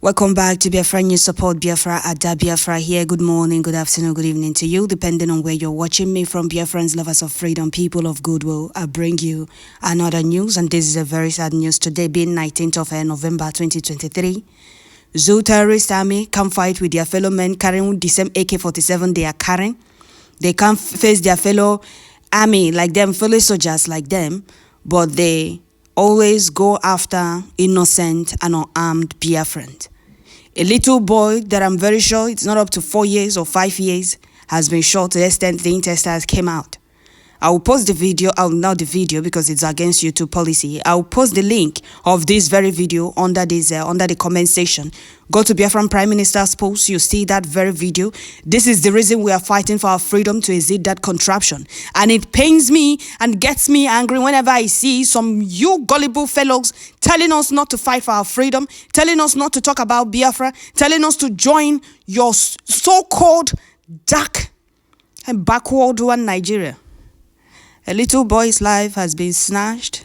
Welcome back to Biafra News Support. Biafra at Biafra here. Good morning, good afternoon, good evening to you, depending on where you're watching me from. Biafrans, lovers of freedom, people of goodwill, I bring you another news, and this is a very sad news today, being 19th of November 2023. Zoo terrorist army can't fight with their fellow men carrying the same AK-47 they are carrying. They can't face their fellow army like them, fellow soldiers like them, but they always go after innocent and unarmed Biafrans. A little boy that I'm very sure it's not up to 4 years or 5 years has been shot to the extent the intestines came out. I will post the video, not the video because it's against YouTube policy. I will post the link of this very video under the comment section. Go to Biafran Prime Minister's post, you see that very video. This is the reason we are fighting for our freedom to exit that contraption. And it pains me and gets me angry whenever I see some you gullible fellows telling us not to fight for our freedom, telling us not to talk about Biafra, telling us to join your so-called dark and backward one Nigeria. A little boy's life has been snatched.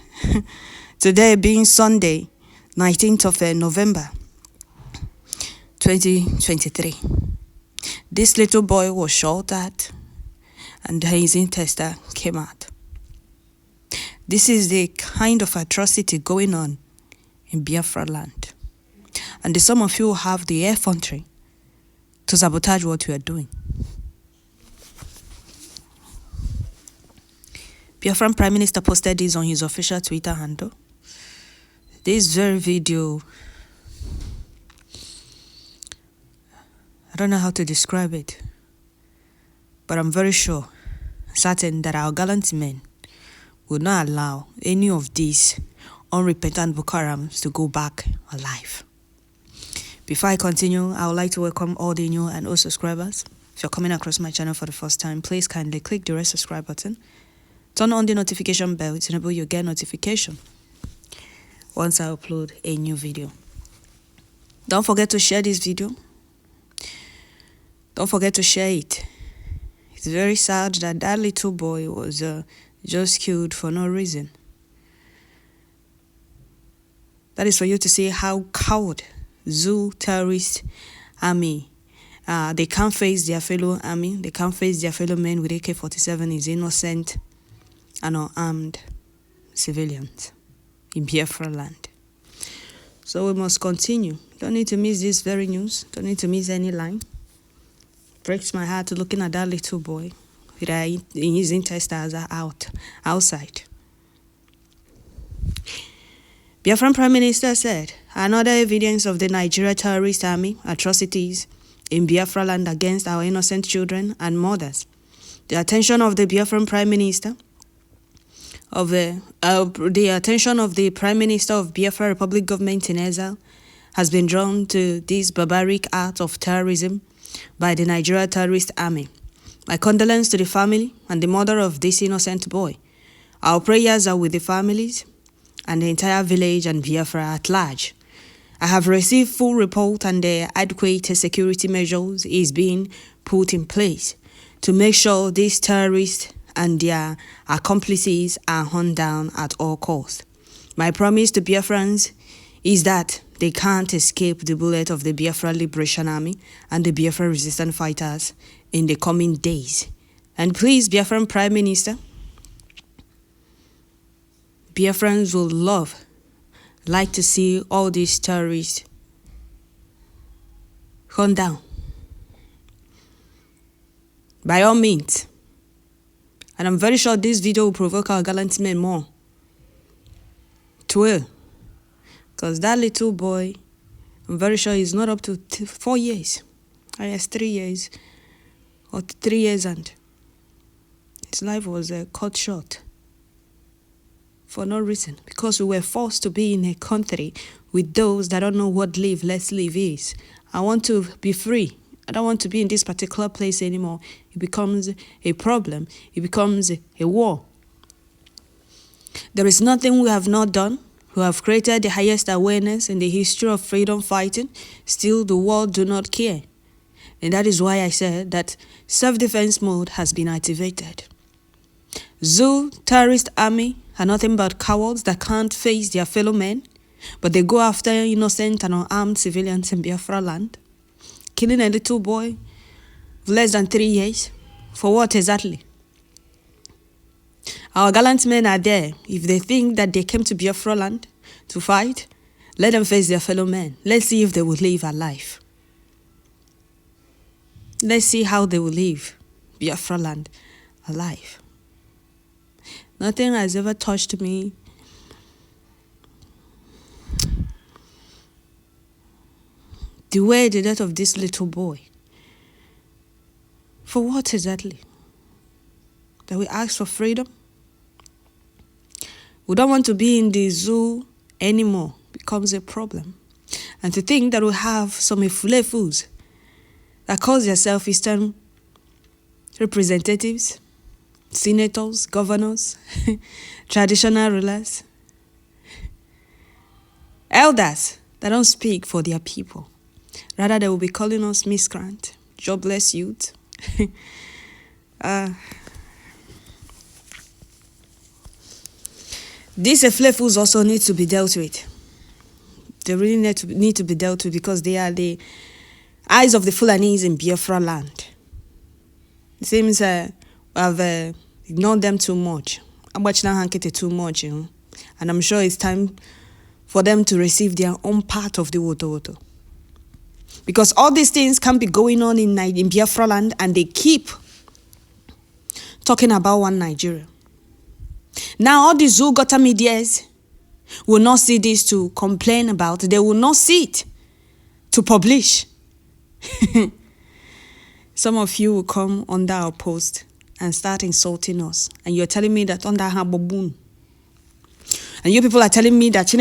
Today being Sunday, 19th of November, 2023. This little boy was shot at and his intestine came out. This is the kind of atrocity going on in Biafra land. And some of you have the effrontery to sabotage what you are doing. Biafran Prime Minister posted this on his official Twitter handle. This very video, I don't know how to describe it, but I'm very certain that our gallant men would not allow any of these unrepentant Boko Harams to go back alive. Before I continue, I would like to welcome all the new and old subscribers. If you're coming across my channel for the first time, please kindly click the red subscribe button. Turn on the notification bell to enable you get notification once I upload a new video. Don't forget to share this video. Don't forget to share it. It's very sad that that little boy was just killed for no reason. That is for you to see how coward Zoo terrorist army. They can't face their fellow army. They can't face their fellow men with AK-47 is innocent and unarmed civilians in Biafra land. So we must continue. Don't need to miss this very news. Don't need to miss any line. Breaks my heart looking at that little boy with his intestines are outside. Biafran Prime Minister said, another evidence of the Nigeria terrorist army atrocities in Biafra land against our innocent children and mothers. The attention of the Biafran Prime Minister the Prime Minister of Biafra Republic Government in exile has been drawn to this barbaric act of terrorism by the Nigeria terrorist army. My condolences to the family and the mother of this innocent boy. Our prayers are with the families and the entire village and Biafra at large. I have received full report and the adequate security measures is being put in place to make sure these terrorists and their accomplices are hunted down at all costs. My promise to Biafrans is that they can't escape the bullet of the Biafra Liberation Army and the Biafra resistance fighters in the coming days. And please, Biafran Prime Minister, Biafrans will like to see all these terrorists hunt down. By all means. And I'm very sure this video will provoke our gallant men more. It will. Because that little boy, I'm very sure he's not up to 4 years. I guess 3 years. Or 3 years and his life was cut short. For no reason. Because we were forced to be in a country with those that don't know what let's live is. I want to be free. I don't want to be in this particular place anymore. It becomes a problem. It becomes a war. There is nothing we have not done. We have created the highest awareness in the history of freedom fighting. Still, the world do not care. And that is why I said that self-defense mode has been activated. Zoo terrorist army are nothing but cowards that can't face their fellow men. But they go after innocent and unarmed civilians in Biafra land, killing a little boy of less than 3 years. For what exactly? Our gallant men are there. If they think that they came to Biafra land to fight, let them face their fellow men. Let's see if they will live alive. Let's see how they will live Biafra land alive. Nothing has ever touched me the way the death of this little boy. For what exactly? That we ask for freedom? We don't want to be in the zoo anymore. Becomes a problem. And to think that we have some fools that call themselves Eastern representatives, senators, governors, traditional rulers, elders that don't speak for their people. Rather, they will be calling us miscreant, jobless youth. These fools also need to be dealt with. They really need to be dealt with because they are the eyes of the Fulanis in Biafra land. It seems I've ignored them too much. I'm watching Hankete too much, and I'm sure it's time for them to receive their own part of the Woto. Because all these things can be going on in Biafra land, and they keep talking about one Nigeria. Now all the Zugota medias will not see this to complain about. They will not see it to publish. Some of you will come under our post and start insulting us. And you're telling me that under Habobun. And you people are telling me that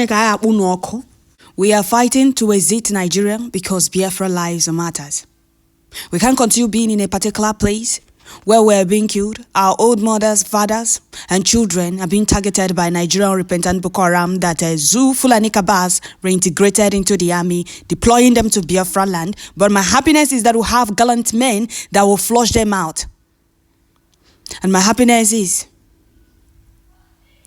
we are fighting to exit Nigeria because Biafra lives matters. We can't continue being in a particular place where we're being killed. Our old mothers, fathers, and children are being targeted by Nigerian repentant Boko Haram that Zoo Fulani Kabas reintegrated into the army, deploying them to Biafra land. But my happiness is that we have gallant men that will flush them out. And my happiness is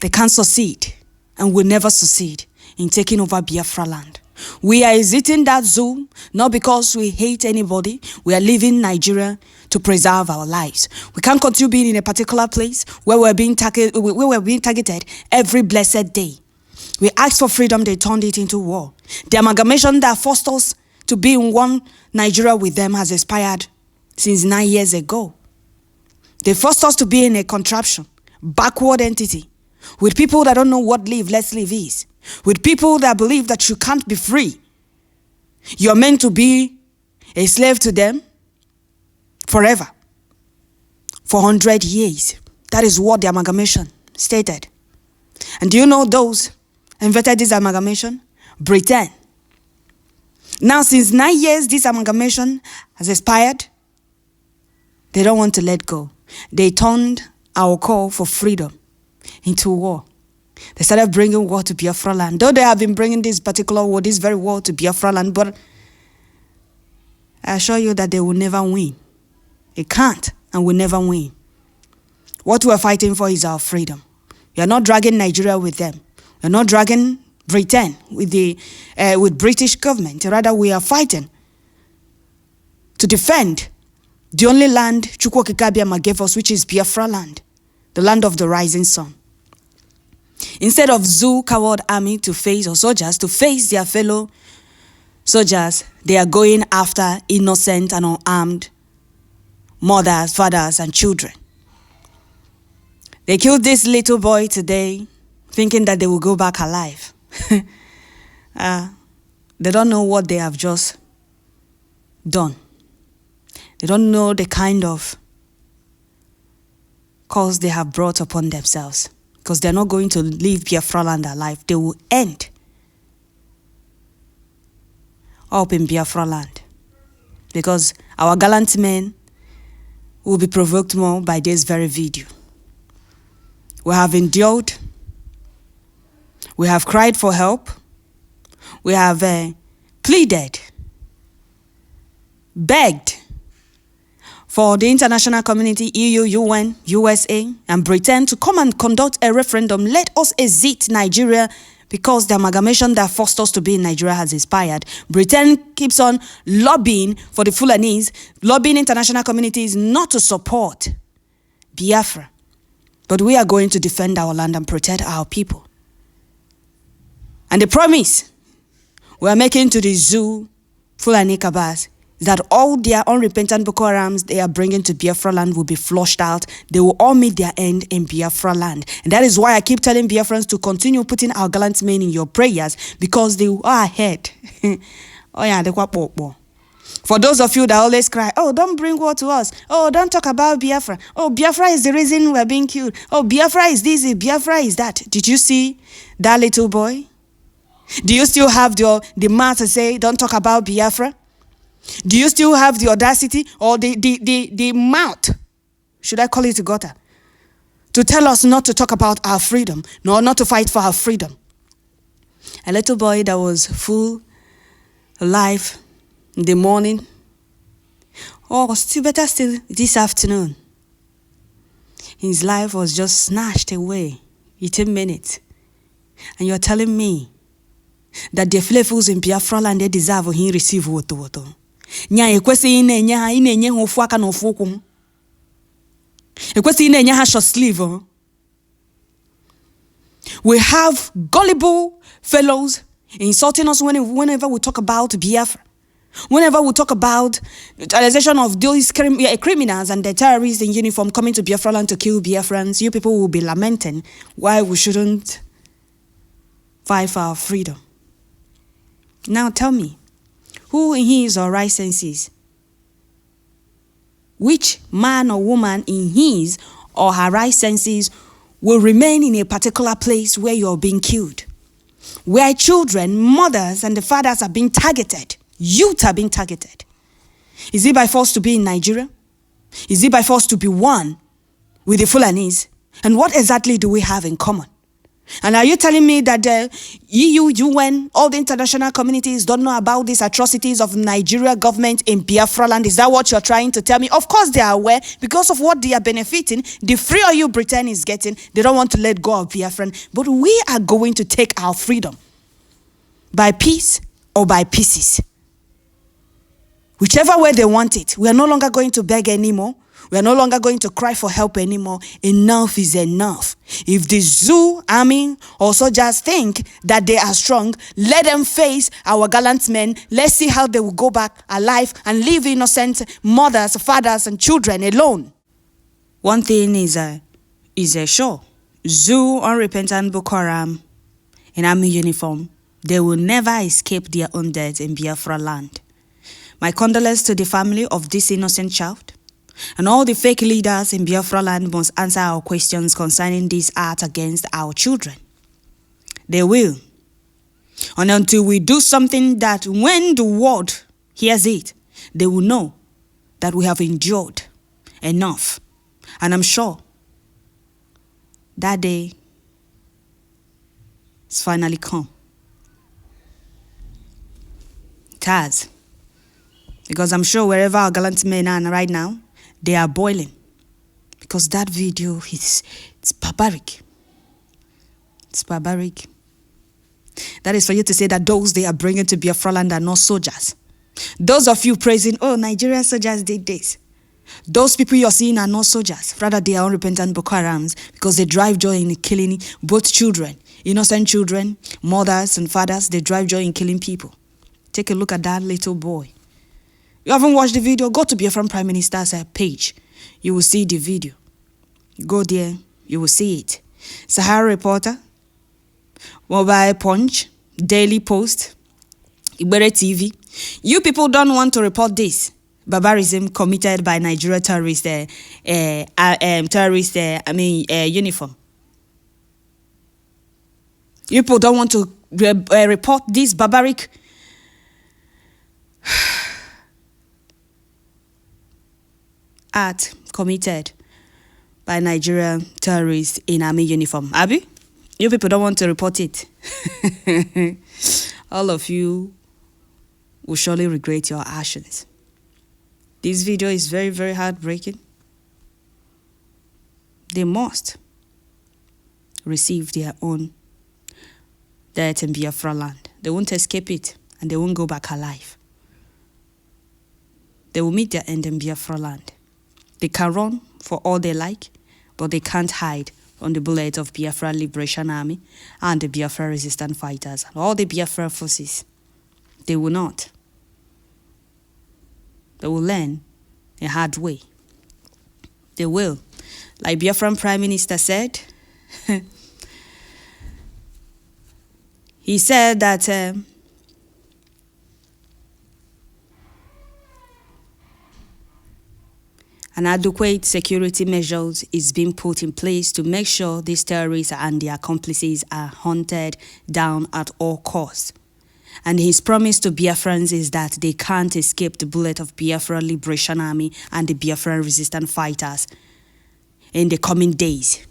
they can't succeed and will never succeed in taking over Biafra land. We are exiting that zoo, not because we hate anybody. We are leaving Nigeria to preserve our lives. We can't continue being in a particular place where we're being targeted every blessed day. We asked for freedom, they turned it into war. The amalgamation that forced us to be in one Nigeria with them has expired since 9 years ago. They forced us to be in a contraption, backward entity, with people that don't know what let's live is. With people that believe that you can't be free. You're meant to be a slave to them forever. For 100 years. That is what the amalgamation stated. And do you know those invented this amalgamation? Britain. Now, since 9 years, this amalgamation has expired. They don't want to let go. They turned our call for freedom into war. They started bringing war to Biafra land. Though they have been bringing this particular war, this very war to Biafra land, but I assure you that they will never win. They can't and will never win. What we're fighting for is our freedom. We are not dragging Nigeria with them. We are not dragging Britain with British government. Rather, we are fighting to defend the only land Chukwokika Biama gave us, which is Biafra land, the land of the rising sun. Instead of Zoo coward army to face, or soldiers to face their fellow soldiers, they are going after innocent and unarmed mothers, fathers, and children. They killed this little boy today, thinking that they will go back alive. They don't know what they have just done. They don't know the kind of cause they have brought upon themselves. Because they're not going to leave Biafra land alive. They will end up in Biafra land. Because our gallant men will be provoked more by this very video. We have endured. We have cried for help. We have pleaded, begged for the international community, EU, UN, USA, and Britain to come and conduct a referendum. Let us exit Nigeria because the amalgamation that forced us to be in Nigeria has expired, Britain keeps on lobbying for the Fulanese, lobbying international communities not to support Biafra. But we are going to defend our land and protect our people. And the promise we are making to the zoo, Fulani Kabas, that all their unrepentant Boko Harams they are bringing to Biafra land will be flushed out. They will all meet their end in Biafra land. And that is why I keep telling Biafrans to continue putting our gallant men in your prayers, because they are ahead. Oh yeah, for those of you that always cry, oh, don't bring war to us. Oh, don't talk about Biafra. Oh, Biafra is the reason we're being killed. Oh, Biafra is this, Biafra is that. Did you see that little boy? Do you still have the mouth to say, don't talk about Biafra? Do you still have the audacity or the mouth, should I call it a gutter, to tell us not to talk about our freedom, nor not to fight for our freedom? A little boy that was full alive in the morning, or still better still this afternoon, his life was just snatched away in 10 minutes. And you're telling me that the flavors in Biafra land they deserve he receive woto. Nya ekwesi inenye ha inenye ha ofu aka na ofu okwu. Ekwesi inenye ha short sleeve. We have gullible fellows insulting us whenever we talk about Biafra. Whenever we talk about the utilization of those criminals and the terrorists in uniform coming to Biafra land to kill Biafrans, you people will be lamenting why we shouldn't fight for our freedom. Now tell me, who in his or right senses, which man or woman in his or her right senses will remain in a particular place where you're being killed, where children, mothers, and the fathers are being targeted, youth are being targeted? Is it by force to be in Nigeria? Is it by force to be one with the Fulanese? And what exactly do we have in common? And are you telling me that the EU, UN, all the international communities don't know about these atrocities of Nigeria government in Biafra land? Is that what you're trying to tell me? Of course they are aware, because of what they are benefiting. The free oil Britain is getting, they don't want to let go of Biafran. But we are going to take our freedom by peace or by pieces. Whichever way they want it. We are no longer going to beg anymore. We are no longer going to cry for help anymore. Enough is enough. If the zoo army or soldiers think that they are strong, let them face our gallant men. Let's see how they will go back alive and leave innocent mothers, fathers, and children alone. One thing is sure. Zoo, unrepentant Boko Haram in army uniform, they will never escape their own death in Biafra land. My condolences to the family of this innocent child. And all the fake leaders in Biafra land must answer our questions concerning this act against our children. They will. And until we do something that when the world hears it, they will know that we have endured enough. And I'm sure that day is finally come. It has. Because I'm sure wherever our gallant men are right now, they are boiling. Because that video it's barbaric. It's barbaric. That is for you to say that those they are bringing to Biafra land are not soldiers. Those of you praising, oh, Nigerian soldiers did this. Those people you're seeing are not soldiers. Rather, they are unrepentant Boko Harams, because they drive joy in killing both children, innocent children, mothers and fathers. They drive joy in killing people. Take a look at that little boy. You haven't watched the video? Go to Biafran Prime Minister's page. You will see the video. Go there, you will see it. Sahara Reporter, Mobile Punch, Daily Post, Ibere TV. You people don't want to report this barbarism committed by Nigeria terrorists, uniform. You people don't want to report this barbaric act committed by Nigerian terrorists in army uniform. Abi? You people don't want to report it. All of you will surely regret your actions. This video is very, very heartbreaking. They must receive their own death in Biafra land. They won't escape it, and they won't go back alive. They will meet their end in Biafra land. They can run for all they like, but they can't hide from the bullets of Biafra Liberation Army and the Biafra resistance fighters and all the Biafra forces. They will not. They will learn a hard way. They will. Like Biafran Prime Minister said, he said that an adequate security measures is being put in place to make sure these terrorists and their accomplices are hunted down at all costs. And his promise to Biafrans is that they can't escape the bullet of Biafra Liberation Army and the Biafra resistance fighters in the coming days.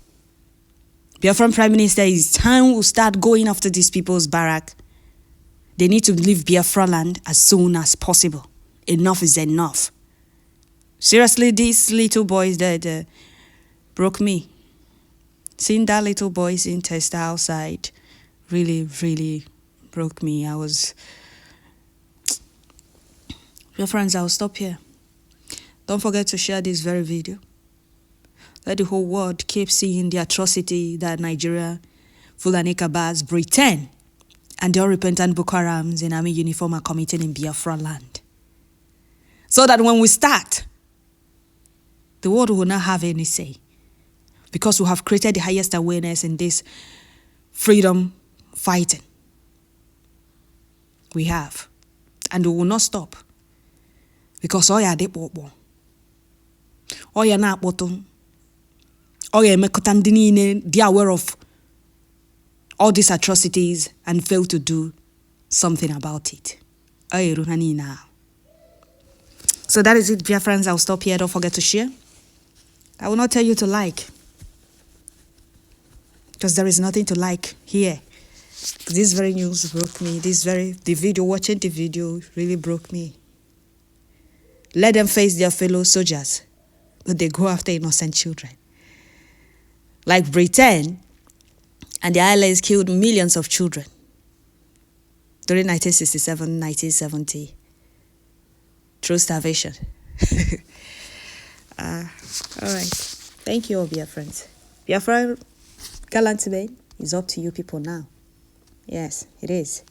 Biafran Prime Minister, it's time will start going after these people's barrack. They need to leave Biafra land as soon as possible. Enough is enough. Seriously, these little boys that broke me. Seeing that little boy in test outside really, really broke me. Your friends, I'll stop here. Don't forget to share this very video. Let the whole world keep seeing the atrocity that Nigeria, Fulani Kabas, Britain, and the unrepentant Boko Harams in army uniform are committing in Biafra land. So that when we start, the world will not have any say. Because we have created the highest awareness in this freedom fighting. We have. And we will not stop. Because all ya depo, all ya na bottom, all ya mekotandini, they are aware of all these atrocities and fail to do something about it. So that is it, dear friends. I'll stop here. Don't forget to share. I will not tell you to like, because there is nothing to like here. This very news broke me. Watching the video really broke me. Let them face their fellow soldiers, but they go after innocent children. Like Britain and the allies killed millions of children during 1967, 1970, through starvation. All right. Thank you all, Biafrans. Biafra gallant men is up to you people now. Yes, it is.